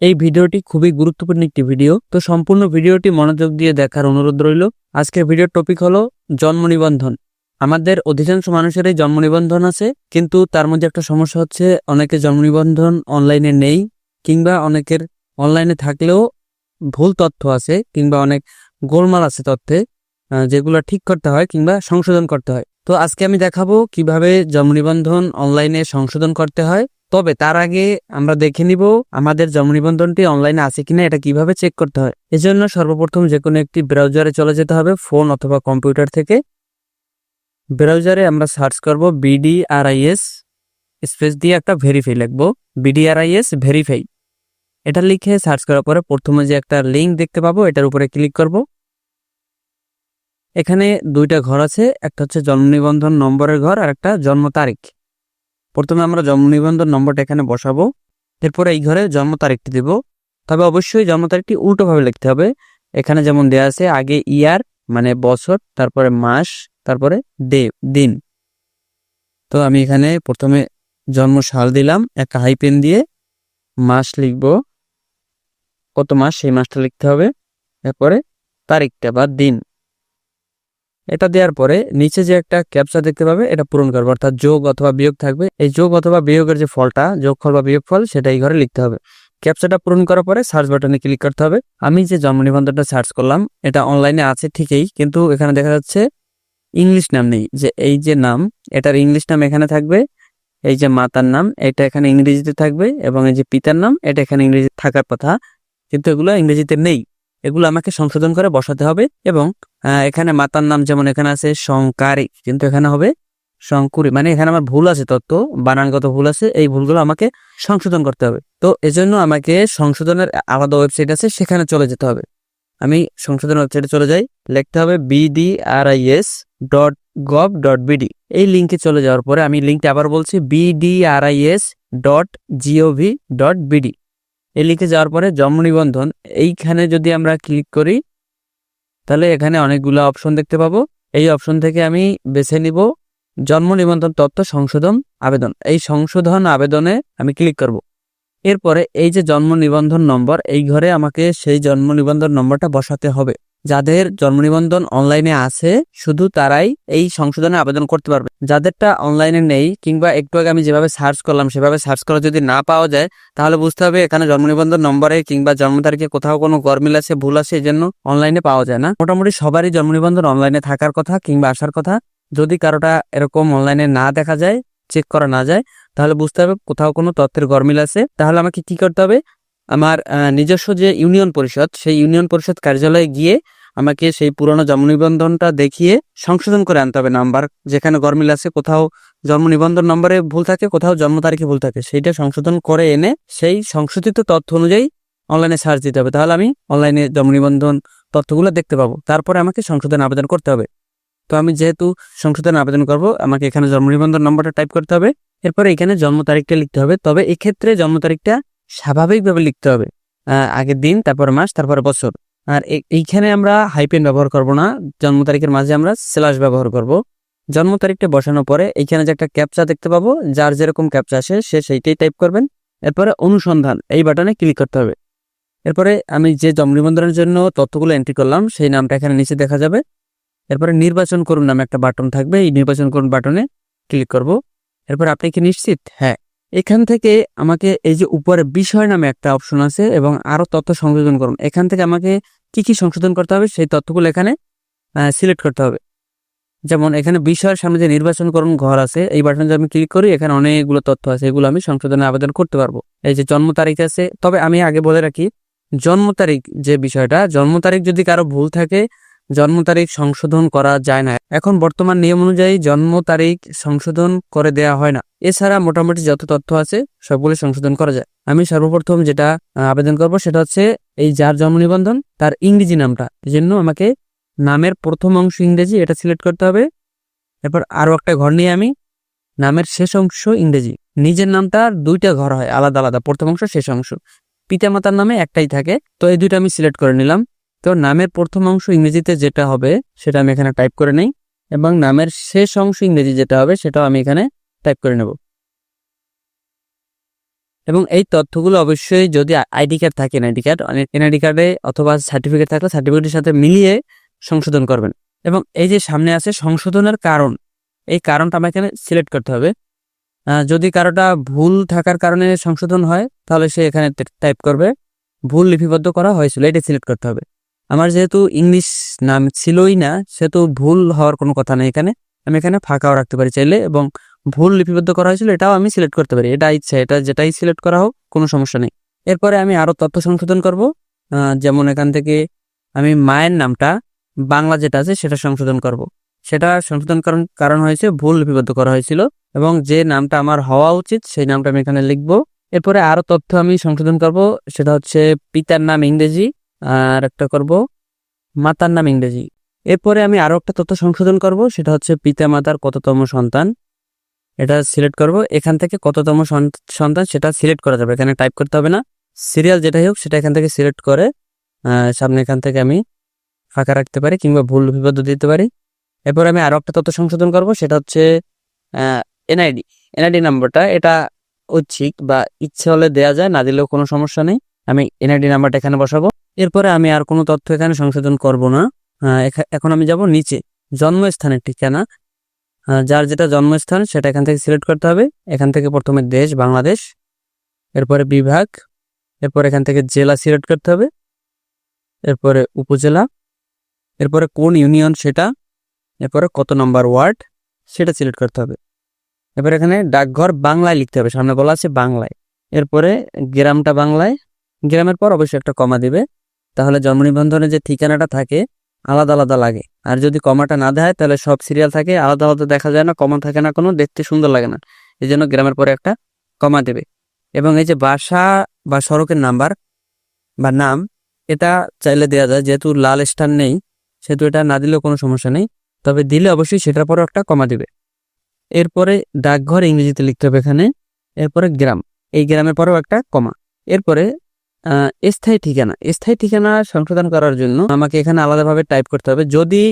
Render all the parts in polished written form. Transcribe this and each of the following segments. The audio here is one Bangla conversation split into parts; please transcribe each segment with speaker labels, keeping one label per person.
Speaker 1: এই ভিডিওটি খুবই গুরুত্বপূর্ণ একটি ভিডিও, তো সম্পূর্ণ ভিডিওটি মনোযোগ দিয়ে দেখার অনুরোধ রইল। আজকের ভিডিওর টপিক হলো জন্ম নিবন্ধন। আমাদের অধিকাংশ মানুষেরই জন্ম নিবন্ধন আছে, কিন্তু তার মধ্যে একটা সমস্যা হচ্ছে অনেকের জন্ম নিবন্ধন অনলাইনে নেই, কিংবা অনেকের অনলাইনে থাকলেও ভুল তথ্য আছে, কিংবা অনেক গোলমাল আছে তথ্যে, যেগুলো ঠিক করতে হয় কিংবা সংশোধন করতে হয়। তো আজকে আমি দেখাবো কিভাবে জন্ম নিবন্ধন অনলাইনে সংশোধন করতে হয়। তবে তার আগে আমরা দেখে নিব আমাদের জন্ম নিবন্ধনটি অনলাইনে আছে কিনা এটা কিভাবে চেক করতে হয়। এজন্য সর্বপ্রথম যে কোনো একটি ব্রাউজারে চলে যেতে হবে, ফোন অথবা কম্পিউটার থেকে। ব্রাউজারে আমরা সার্চ করব BDRIS স্পেস দিয়ে একটা ভেরিফাই লিখবো, BDRIS ভেরিফাই। এটা লিখে সার্চ করার পরে প্রথমে যে একটা লিঙ্ক দেখতে পাবো এটার উপরে ক্লিক করব। এখানে দুইটা ঘর আছে, একটা হচ্ছে জন্ম নিবন্ধন নম্বরের ঘর আর একটা জন্ম তারিখ। প্রথমে আমরা জন্ম নিবন্ধন নম্বরটা এখানে বসাবো, এরপরে এই ঘরে জন্ম তারিখটি দেব। তবে অবশ্যই জন্ম তারিখটি উল্টোভাবে লিখতে হবে। এখানে যেমন দেওয়া আছে আগে ইয়ার মানে বছর, তারপরে মাস, তারপরে ডে দিন। তো আমি এখানে প্রথমে জন্ম সাল দিলাম, একটা হাইপেন দিয়ে মাস লিখব, কত মাস সেই মাসটা লিখতে হবে। এরপরে তারিখটা বা দিন, এটা দেওয়ার পরে নিচে যে একটা ক্যাপচা দেখতে পাবে এটা পূরণ করবো, অর্থাৎ যোগ অথবা বিয়োগ থাকবে। এই যোগ অথবা বিয়োগের যে ফলটা, যোগফল বা বিয়োগফল, সেটা এই ঘরে লিখতে হবে। ক্যাপচাটা পূরণ করার পরে সার্চ বাটনে ক্লিক করতে হবে। আমি যে জন্ম নিবন্ধনটা সার্চ করলাম এটা অনলাইনে আছে ঠিকই, কিন্তু এখানে দেখা যাচ্ছে ইংলিশ নাম নেই। যে এই যে নাম, এটার ইংলিশ নাম এখানে থাকবে, এই যে মাতার নাম এটা এখানে ইংরেজিতে থাকবে, এবং এই যে পিতার নাম এটা এখানে ইংরেজিতে থাকার কথা, কিন্তু এগুলো ইংরেজিতে নেই। এগুলো আমাকে সংশোধন করে বসাতে হবে। এবং এখানে মাতার নাম যেমন এখানে আছে শঙ্কারি, কিন্তু এখানে হবে শঙ্কুরি, মানে এখানে আমার ভুল আছে, তথ্য বানানগত ভুল আছে। এই ভুলগুলো আমাকে সংশোধন করতে হবে। তো এজন্য আমাকে সংশোধনের আলাদা ওয়েবসাইট আছে, সেখানে চলে যেতে হবে। আমি সংশোধন ওয়েবসাইটে চলে যাই, লিখতে হবে BDRIS.gov.bd। এই লিঙ্কে চলে যাওয়ার পরে আমি লিঙ্কটা আবার বলছি, BDRIS.gov.bd। এই লিখে যাওয়ার পরে জন্ম নিবন্ধন এইখানে যদি আমরা ক্লিক করি তাহলে এখানে অনেকগুলো অপশন দেখতে পাবো। এই অপশন থেকে আমি বেছে নিব জন্ম নিবন্ধন তথ্য সংশোধন আবেদন। এই সংশোধন আবেদনে আমি ক্লিক করব। এরপরে এই যে জন্ম নিবন্ধন নম্বর, এই ঘরে আমাকে সেই জন্ম নিবন্ধন নম্বরটা বসাতে হবে। যাদের জন্ম নিবন্ধন অনলাইনে আছে শুধু তারাই এই সংশোধনে আবেদন করতে পারবে। যাদেরটা অনলাইনে নেই, কিংবা একটু আগে আমি যেভাবে সার্চ করলাম সেভাবে সার্চ করা যদি না পাওয়া যায়, তাহলে বুঝতে হবে এখানে জন্ম নিবন্ধন নম্বরে কিংবা জন্ম তারিখে কোথাও কোনো গরমিল আছে, ভুল আছে, এই জন্য অনলাইনে পাওয়া যায় না। মোটামুটি সবারই জন্ম নিবন্ধন অনলাইনে থাকার কথা কিংবা আসার কথা। যদি কারোটা এরকম অনলাইনে না দেখা যায়, চেক করা না যায়, তাহলে বুঝতে হবে কোথাও কোনো তথ্যের গরমিল আছে। তাহলে আমাকে কি করতে হবে, আমার নিজস্ব যে ইউনিয়ন পরিষদ, সেই ইউনিয়ন পরিষদ কার্যালয়ে গিয়ে আমাকে সেই পুরনো জন্ম নিবন্ধনটা দেখিয়ে সংশোধন করে আনতে হবে। নাম্বার যেখানে গরমিল আছে, কোথাও জন্ম নিবন্ধন নম্বরে ভুল থাকে, কোথাও জন্ম তারিখে ভুল থাকে, সেইটা সংশোধন করে এনে সেই সংশোধিত তথ্য অনুযায়ী অনলাইনে সার্চ দিতে হবে। তাহলে আমি অনলাইনে জন্ম নিবন্ধন তথ্যগুলো দেখতে পাবো। তারপরে আমাকে সংশোধন আবেদন করতে হবে। তো আমি যেহেতু সংশোধন আবেদন করব, আমাকে এখানে জন্ম নিবন্ধন নম্বরটা টাইপ করতে হবে। এরপরে এখানে জন্ম তারিখটা লিখতে হবে। তবে এক্ষেত্রে জন্ম তারিখটা স্বাভাবিকভাবে লিখতে হবে, আগের দিন, তারপরে মাস, তারপরে বছর। আর এইখানে আমরা হাইপেন ব্যবহার করব না, জন্ম তারিখের মাঝে আমরা স্ল্যাশ ব্যবহার করব। জন্ম তারিখটা বসানোর পরে এইখানে যে একটা ক্যাপচা দেখতে পাবো, যার যেরকম ক্যাপচা আসে সে সেইটাই টাইপ করবেন। এরপরে অনুসন্ধান এই বাটনে ক্লিক করতে হবে। এরপরে আমি যে জন্ম নিবন্ধনের জন্য তথ্যগুলো এন্ট্রি করলাম সেই নামটা এখানে নিচে দেখা যাবে। এরপরে নির্বাচন করুন নামে একটা বাটন থাকবে, এই নির্বাচন করুন বাটনে ক্লিক করব। এরপর আপনি কি নিশ্চিত? হ্যাঁ। এখান থেকে আমাকে এই যে উপরে বিষয় নামে একটা অপশন আছে এবং আরো তথ্য সংযোজন করুন, এখান থেকে আমাকে কি কি সংশোধন করতে হবে সেই তথ্যগুলো এখানে সিলেক্ট করতে হবে। যেমন এখানে বিষয়ের সামনে যে নির্বাচন করুন ঘর আছে, এই বাটনে যদি আমি ক্লিক করি এখানে অনেকগুলো তথ্য আছে, এগুলো আমি সংশোধনে আবেদন করতে পারবো। এই যে জন্ম তারিখ আছে, তবে আমি আগে বলে রাখি জন্ম তারিখ যে বিষয়টা, জন্ম তারিখ যদি কারো ভুল থাকে জন্ম তারিখ সংশোধন করা যায় না। এখন বর্তমান নিয়ম অনুযায়ী জন্ম তারিখ সংশোধন করে দেয়া হয় না। এছাড়া মোটামুটি যত তথ্য আছে সবগুলো সংশোধন করা যায়। আমি সর্বপ্রথম যেটা আবেদন করব সেটা হচ্ছে এই যার জন্ম নিবন্ধন তার ইংরেজি নামটা, এই জন্য আমাকে নামের প্রথম অংশ ইংরেজি এটা সিলেক্ট করতে হবে। এরপর আরো একটা ঘর নিয়ে আমি নামের শেষ অংশ ইংরেজি। নিজের নামটা দুইটা ঘর হয় আলাদা আলাদা, প্রথম অংশ শেষ অংশ। পিতামাতার নামে একটাই থাকে, তো এই দুইটা আমি সিলেক্ট করে নিলাম। তো নামের প্রথম অংশ ইংরেজিতে যেটা হবে সেটা আমি এখানে টাইপ করে নেই, এবং নামের শেষ অংশ ইংরেজি যেটা হবে সেটাও আমি এখানে টাইপ করে নেব। এবং এই তথ্যগুলো অবশ্যই যদি আইডি কার্ড থাকে, এনআইডি কার্ডে অথবা সার্টিফিকেট থাকলে সার্টিফিকেটের সাথে মিলিয়ে সংশোধন করবেন। এবং এই যে সামনে আছে সংশোধনের কারণ, এই কারণটা আমাকে এখানে সিলেক্ট করতে হবে। যদি কারোটা ভুল থাকার কারণে সংশোধন হয় তাহলে সে এখানে টাইপ করবে ভুল লিপিবদ্ধ করা হয়েছিল, এটা সিলেক্ট করতে হবে। আমার যেহেতু ইংলিশ নাম ছিলই না, সেহেতু ভুল হওয়ার কোনো কথা নেই এখানে। আমি এখানে ফাঁকাও রাখতে পারি চাইলে, এবং ভুল লিপিবদ্ধ করা হয়েছিল এটাও আমি সিলেক্ট করতে পারি। এটা ইচ্ছা, এটা যেটাই সিলেক্ট করা হোক কোনো সমস্যা নেই। এরপরে আমি আরও তথ্য সংশোধন করব। যেমন এখান থেকে আমি মায়ের নামটা বাংলা যেটা আছে সেটা সংশোধন করব। সেটা সংশোধন কারণ হয়েছে ভুল লিপিবদ্ধ করা হয়েছিল, এবং যে নামটা আমার হওয়া উচিত সেই নামটা আমি এখানে লিখব। এরপরে আরও তথ্য আমি সংশোধন করব, সেটা হচ্ছে পিতার নাম ইংরেজি, আর একটা করব মাতার নাম ইংরেজি। এরপরে আমি আরও একটা তথ্য সংশোধন করব, সেটা হচ্ছে পিতা মাতার কততম সন্তান, এটা সিলেক্ট করব। এখান থেকে কততম সন্তান সেটা সিলেক্ট করা যাবে, এখানে টাইপ করতে হবে না। সিরিয়াল যেটাই হোক সেটা এখান থেকে সিলেক্ট করে সামনে এখান থেকে আমি ফাঁকা রাখতে পারি কিংবা ভুল লিপিবদ্ধ দিতে পারি। এরপর আমি আরও একটা তথ্য সংশোধন করব, সেটা হচ্ছে এনআইডি নাম্বারটা। এটা ঐচ্ছিক বা ইচ্ছে হলে দেয়া যায়, না দিলেও কোনো সমস্যা নেই। আমি এনআইডি নাম্বারটা এখানে বসাবো। এরপরে আমি আর কোনো তথ্য এখানে সংশোধন করব না। এখন আমি যাব নিচে জন্মস্থানের ঠিকানা। যার যেটা জন্মস্থান সেটা এখান থেকে সিলেক্ট করতে হবে। এখান থেকে প্রথমে দেশ বাংলাদেশ, এরপরে বিভাগ, এরপর এখান থেকে জেলা সিলেক্ট করতে হবে, এরপরে উপজেলা, এরপরে কোন ইউনিয়ন সেটা, এরপরে কত নম্বর ওয়ার্ড সেটা সিলেক্ট করতে হবে। এরপর এখানে ডাকঘর বাংলায় লিখতে হবে, সামনে বলা আছে বাংলায়। এরপরে গ্রামটা বাংলায়, গ্রামের পর অবশ্যই একটা কমা দিবে, তাহলে জন্ম নিবন্ধনে যে ঠিকানাটা থাকে আলাদা আলাদা লাগে। আর যদি কমাটা না দেয় তাহলে সব সিরিয়াল থাকে আলাদা আলাদা, দেখা যায় না, কমা থাকে না, কোনো দেখতে সুন্দর লাগে না। এই জন্য গ্রামের পরে একটা কমা দেবে। এবং এই যে বাসা বা সড়কের নাম্বার বা নাম, এটা চাইলে দেওয়া যায়, যেহেতু লাল স্টার নেই সেহেতু এটা না দিলেও কোনো সমস্যা নেই, তবে দিলে অবশ্যই সেটার পরেও একটা কমা দিবে। এরপরে ডাকঘর ইংরেজিতে লিখতে হবে এখানে, এরপরে গ্রাম, এই গ্রামের পরেও একটা কমা। এরপরে স্থায়ী ঠিকানা সংশোধন করার জন্য আমাকে এখানে আলাদাভাবে টাইপ করতে হবে। যদি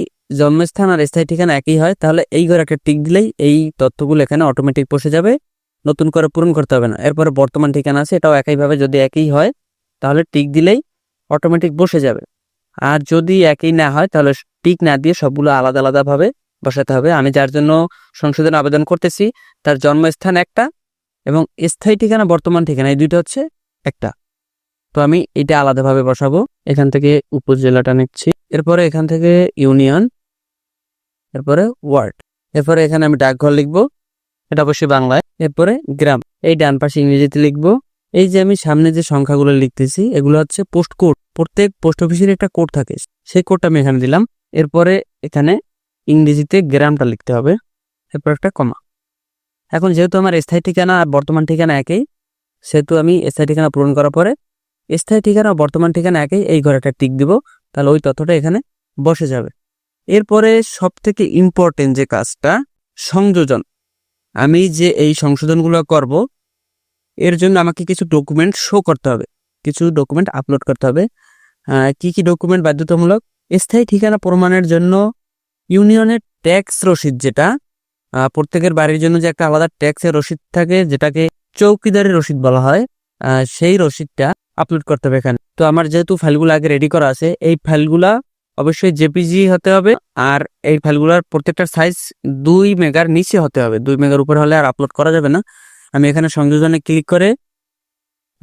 Speaker 1: জন্মস্থান আর স্থায়ী ঠিকানা একই হয় তাহলে এই ঘরে একটা টিক দিলেই এই তথ্যগুলো এখানে অটোমেটিক বসে যাবে, নতুন করে পূরণ করতে হবে না। এরপরে বর্তমান ঠিকানা আছে, এটাও একইভাবে যদি একই হয় তাহলে টিক দিলেই অটোমেটিক বসে যাবে। আর যদি একই না হয় তাহলে টিক না দিয়ে সবগুলো আলাদা আলাদাভাবে বসাতে হবে। আমি যার জন্য সংশোধন আবেদন করতেছি তার জন্মস্থান একটা এবং স্থায়ী ঠিকানা বর্তমান ঠিকানা এই দুইটা হচ্ছে একটা, তো আমি এটা আলাদাভাবে বসাবো। এখান থেকে উপজেলাটা নিচ্ছি, এরপরে এখান থেকে ইউনিয়ন, এরপরে ওয়ার্ড, এরপরে এখানে আমি ডাকঘর লিখবো, এটা অবশ্যই বাংলায়। এরপরে গ্রাম, এই ডান পাশে ইংরেজিতে লিখবো। এই যে আমি সামনে যে সংখ্যাগুলো লিখতেছি এগুলো হচ্ছে পোস্ট কোড, প্রত্যেক পোস্ট অফিসের একটা কোড থাকে, সেই কোডটা আমি এখানে দিলাম। এরপরে এখানে ইংরেজিতে গ্রামটা লিখতে হবে, এরপর একটা কমা। এখন যেহেতু আমার স্থায়ী ঠিকানা আর বর্তমান ঠিকানা একই, সেহেতু আমি স্থায়ী ঠিকানা পূরণ করার পরে স্থায়ী ঠিকানা ও বর্তমান ঠিকানা একই, এই ঘরে একটা টিক দিব, তাহলে ওই তথ্যটা এখানে বসে যাবে। এরপরে সব থেকে ইম্পর্টেন্ট যে কাজটা, সংযোজন। আমি যে এই সংশোধনগুলো করব এর জন্য আমাকে কিছু ডকুমেন্ট শো করতে হবে, কিছু ডকুমেন্ট আপলোড করতে হবে। কি কি ডকুমেন্ট বাধ্যতামূলক? স্থায়ী ঠিকানা প্রমাণের জন্য ইউনিয়নের ট্যাক্স রসিদ, যেটা প্রত্যেকের বাড়ির জন্য যে একটা আলাদা ট্যাক্সের রসিদ থাকে যেটাকে চৌকিদারি রসিদ বলা হয়, সেই রসিদটা আপলোড করতে হবে এখানে। তো আমার যেহেতু ফাইলগুলো আগে রেডি করা আছে, এই ফাইলগুলা অবশ্যই জেপিজি হতে হবে, আর এই ফাইলগুলোর প্রত্যেকটার সাইজ 2 মেগার নিচে হতে হবে, 2 মেগার উপরে হলে আর আপলোড করা যাবে না। আমি এখানে সংযোজনে ক্লিক করে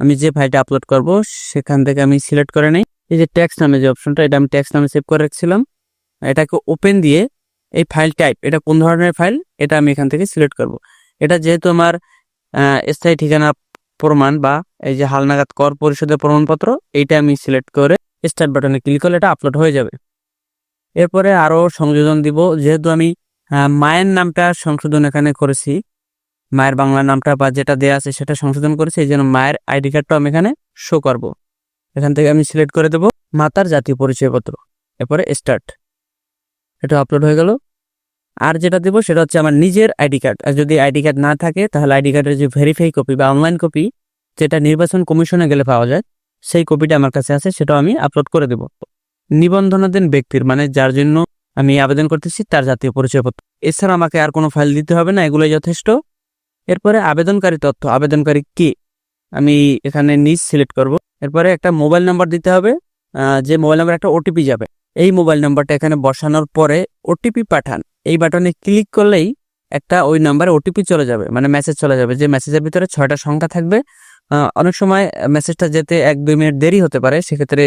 Speaker 1: আমি যে ফাইলটা আপলোড করব সেখান থেকে আমি সিলেক্ট করে নেই। এই যে ট্যাক্স নামে যে অপশনটা, এটা আমি ট্যাক্স নামে সেভ করে রাখছিলাম, এটাকে ওপেন দিয়ে এই ফাইল টাইপ, এটা কোন ধরনের ফাইল এটা আমি এখান থেকে সিলেক্ট করব। এটা যেহেতু আমার স্থায়ী ঠিকানা প্রমাণ বা এই যে হালনাগাদ কর পরিশোধের প্রমাণপত্র, এইটা আমি সিলেক্ট করে স্টার্ট বাটনে ক্লিক করলে এটা আপলোড হয়ে যাবে। এরপরে আরও সংযোজন দিব, যেহেতু আমি মায়ের নামটা সংশোধন এখানে করেছি, মায়ের বাংলা নামটা বা যেটা দেওয়া আছে সেটা সংশোধন করেছি, এই জন্য মায়ের আইডি কার্ডটা আমি এখানে শো করব। এখান থেকে আমি সিলেক্ট করে দেব মাতার জাতীয় পরিচয়পত্র, এরপরে স্টার্ট, এটা আপলোড হয়ে গেল। আর যেটা দেবো সেটা হচ্ছে আমার নিজের আইডি কার্ড। আর যদি আইডি কার্ড না থাকে তাহলে আইডি কার্ডের যে ভেরিফাই কপি বা অনলাইন কপি, যেটা নির্বাচন কমিশনে গেলে পাওয়া যায়, সেই কপিটা আমার কাছে আছে, সেটাও আমি আপলোড করে দেব। নিবন্ধনাধীন ব্যক্তির মানে যার জন্য আমি আবেদন করতেছি তার জাতীয় পরিচয়পত্র। এছাড়া আমাকে আর কোনো ফাইল দিতে হবে না, এগুলোই যথেষ্ট। এরপরে আবেদনকারী তথ্য, আবেদনকারী কে, আমি এখানে নিজ সিলেক্ট করব। এরপরে একটা মোবাইল নাম্বার দিতে হবে, যে মোবাইল নাম্বার একটা ওটিপি যাবে। এই মোবাইল নাম্বারটা এখানে বসানোর পরে ওটিপি পাঠান এই বাটনে ক্লিক করলেই একটা ওই নাম্বারে ওটিপি চলে যাবে, মানে মেসেজ চলে যাবে, যে মেসেজের ভিতরে 6টা সংখ্যা থাকবে। অনেক সময় মেসেজটা যেতে 1-2 মিনিট দেরি হতে পারে, সেক্ষেত্রে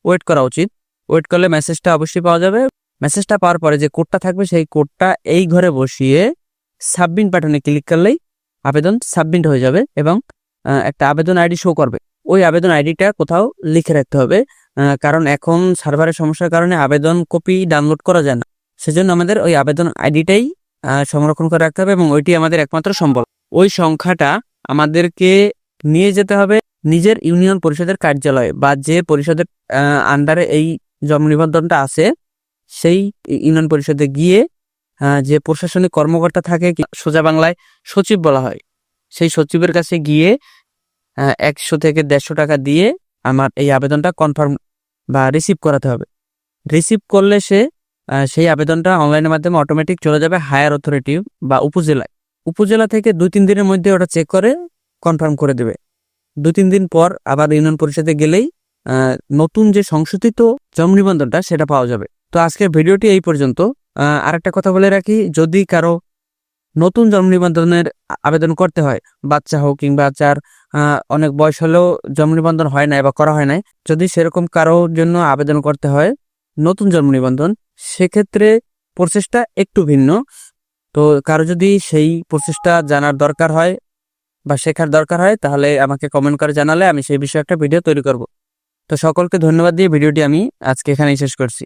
Speaker 1: ওয়েট করা উচিত। ওয়েট করলে মেসেজটা অবশ্যই পাওয়া যাবে। মেসেজটা পাওয়ার পরে যে কোডটা থাকবে সেই কোডটা এই ঘরে বসিয়ে সাবমিট বাটনে ক্লিক করলেই আবেদন সাবমিট হয়ে যাবে এবং একটা আবেদন আইডি শো করবে। ওই আবেদন আইডিটা কোথাও লিখে রাখতে হবে, কারণ এখন সার্ভারের সমস্যার কারণে আবেদন কপি ডাউনলোড করা যায় না। সেজন্য আমাদের ওই আবেদন আইডিটাই সংরক্ষণ করে রাখতে হবে এবং ওইটি আমাদের একমাত্র সম্বল। ওই সংখ্যাটা আমাদেরকে নিয়ে যেতে হবে নিজের ইউনিয়ন পরিষদের কার্যালয়ে, বা যে পরিষদের আন্ডারে এই জন্ম নিবন্ধনটা আছে সেই ইউনিয়ন পরিষদে গিয়ে যে প্রশাসনিক কর্মকর্তা থাকে, সোজা বাংলায় সচিব বলা হয়, সেই সচিবের কাছে গিয়ে 100 থেকে 150 টাকা দিয়ে আমার এই আবেদনটা কনফার্ম বা রিসিভ করাতে হবে। রিসিভ করলে সেই আবেদনটা অনলাইনের মাধ্যমে অটোমেটিক চলে যাবে হায়ার অথরিটি বা উপজেলায়। উপজেলা থেকে 2-3 দিনের মধ্যে ওটা চেক করে কনফার্ম করে দেবে। 2-3 দিন পর আবার ইউনিয়ন পরিষদে গেলেই নতুন যে সংশোধিত জন্ম নিবন্ধনটা সেটা পাওয়া যাবে। তো আজকের ভিডিওটি এই পর্যন্ত। আরেকটা কথা বলে রাখি, যদি কারো নতুন জন্ম নিবন্ধনের আবেদন করতে হয়, বাচ্চা হোক কিংবা যার অনেক বয়স হলেও জন্ম নিবন্ধন হয় না বা করা হয় নাই, যদি সেরকম কারোর জন্য আবেদন করতে হয় নতুন জন্ম নিবন্ধন, সেক্ষেত্রে প্রসেসটা একটু ভিন্ন। তো কারো যদি সেই প্রসেসটা জানার দরকার হয় বা শেখার দরকার হয়, তাহলে আমাকে কমেন্ট করে জানালে আমি সেই বিষয়ে একটা ভিডিও তৈরি করব। তো সকলকে ধন্যবাদ দিয়ে ভিডিওটি আমি আজকে এখানেই শেষ করছি।